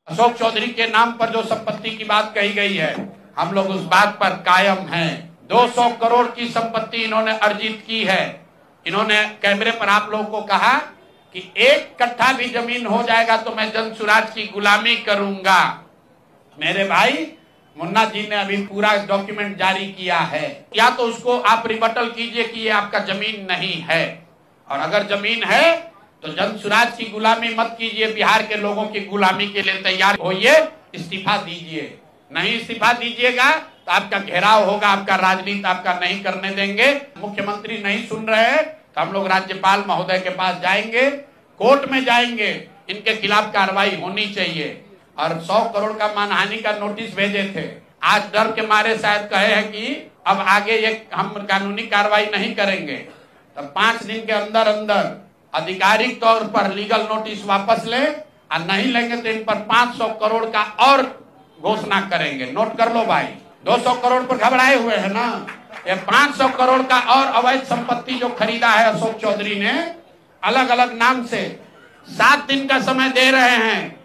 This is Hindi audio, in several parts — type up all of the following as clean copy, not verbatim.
अशोक चौधरी के नाम पर जो संपत्ति की बात कही गई है, हम लोग उस बात पर कायम हैं। 200 करोड़ की संपत्ति इन्होंने अर्जित की है। इन्होंने कैमरे पर आप लोगों को कहा कि 1 कट्ठा भी जमीन हो जाएगा तो मैं जनसुराज की गुलामी करूंगा। मेरे भाई मुन्ना जी ने अभी पूरा डॉक्यूमेंट जारी किया है, या तो उसको आप रिबटल कीजिए कि ये आपका जमीन नहीं है, और अगर जमीन है तो जनसुराज की गुलामी मत कीजिए, बिहार के लोगों की गुलामी के लिए तैयार होइए, इस्तीफा दीजिए। नहीं इस्तीफा दीजिएगा तो आपका घेराव होगा, आपका राजनीति आपका नहीं करने देंगे। मुख्यमंत्री नहीं सुन रहे हैं तो हम लोग राज्यपाल महोदय के पास जाएंगे, कोर्ट में जाएंगे, इनके खिलाफ कार्रवाई होनी चाहिए। और 100 करोड़ का मानहानि का नोटिस भेजे थे, आज डर के मारे शायद कहे हैं कि अब आगे ये हम कानूनी कार्रवाई नहीं करेंगे। तो 5 दिन के अंदर अंदर आधिकारिक तौर पर लीगल नोटिस वापस ले, और नहीं लेंगे तो इन पर 500 करोड़ का और घोषणा करेंगे। नोट कर लो भाई, 200 करोड़ पर घबराए हुए है ना, ये 500 करोड़ का और अवैध संपत्ति जो खरीदा है अशोक चौधरी ने अलग अलग नाम से। 7 दिन का समय दे रहे हैं,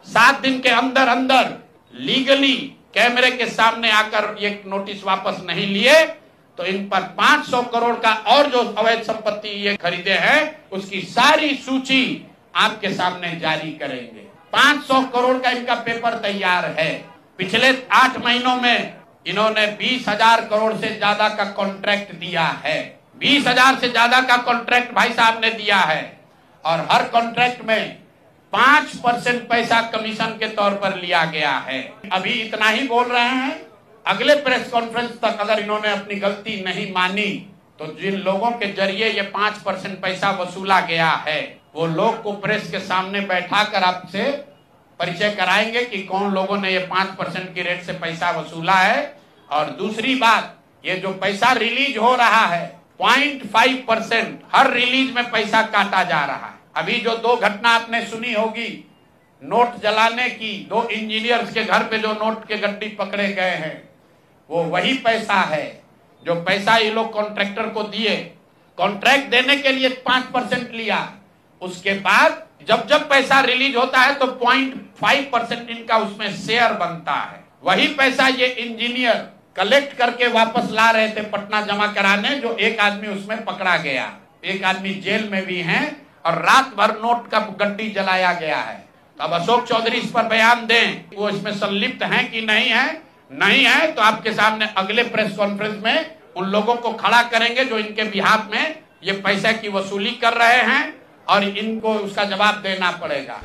7 दिन के अंदर अंदर लीगली कैमरे के सामने आकर ये नोटिस वापस नहीं लिए तो इन पर 500 करोड़ का और जो अवैध संपत्ति ये खरीदे हैं उसकी सारी सूची आपके सामने जारी करेंगे। 500 करोड़ का इनका पेपर तैयार है। पिछले 8 महीनों में इन्होंने 20,000 करोड़ से ज्यादा का कॉन्ट्रैक्ट दिया है। 20,000 से ज्यादा का कॉन्ट्रैक्ट भाई साहब ने दिया है, और हर कॉन्ट्रैक्ट में 5% पैसा कमीशन के तौर पर लिया गया है। अभी इतना ही बोल रहे हैं, अगले प्रेस कॉन्फ्रेंस तक अगर इन्होंने अपनी गलती नहीं मानी तो जिन लोगों के जरिए ये 5% पैसा वसूला गया है वो लोग को प्रेस के सामने बैठाकर आपसे परिचय कराएंगे कि कौन लोगों ने ये 5% की रेट से पैसा वसूला है। और दूसरी बात, ये जो पैसा रिलीज हो रहा है 0.5% हर रिलीज में पैसा काटा जा रहा है। अभी जो 2 घटना आपने सुनी होगी नोट जलाने की, 2 इंजीनियर्स के घर पे जो नोट के गड्डी पकड़े गए हैं, वो वही पैसा है जो पैसा ये लोग कॉन्ट्रैक्टर को दिए। कॉन्ट्रैक्ट देने के लिए 5% लिया, उसके बाद जब जब पैसा रिलीज होता है तो 0.5% इनका उसमें शेयर बनता है। वही पैसा ये इंजीनियर कलेक्ट करके वापस ला रहे थे पटना जमा कराने, जो एक आदमी उसमें पकड़ा गया, एक आदमी जेल में भी है, और रात भर नोट का गड्डी जलाया गया है। तो अब अशोक चौधरी इस पर बयान दें, वो इसमें संलिप्त हैं कि नहीं है। नहीं है तो आपके सामने अगले प्रेस कॉन्फ्रेंस में उन लोगों को खड़ा करेंगे जो इनके बिहाफ में ये पैसे की वसूली कर रहे हैं, और इनको उसका जवाब देना पड़ेगा।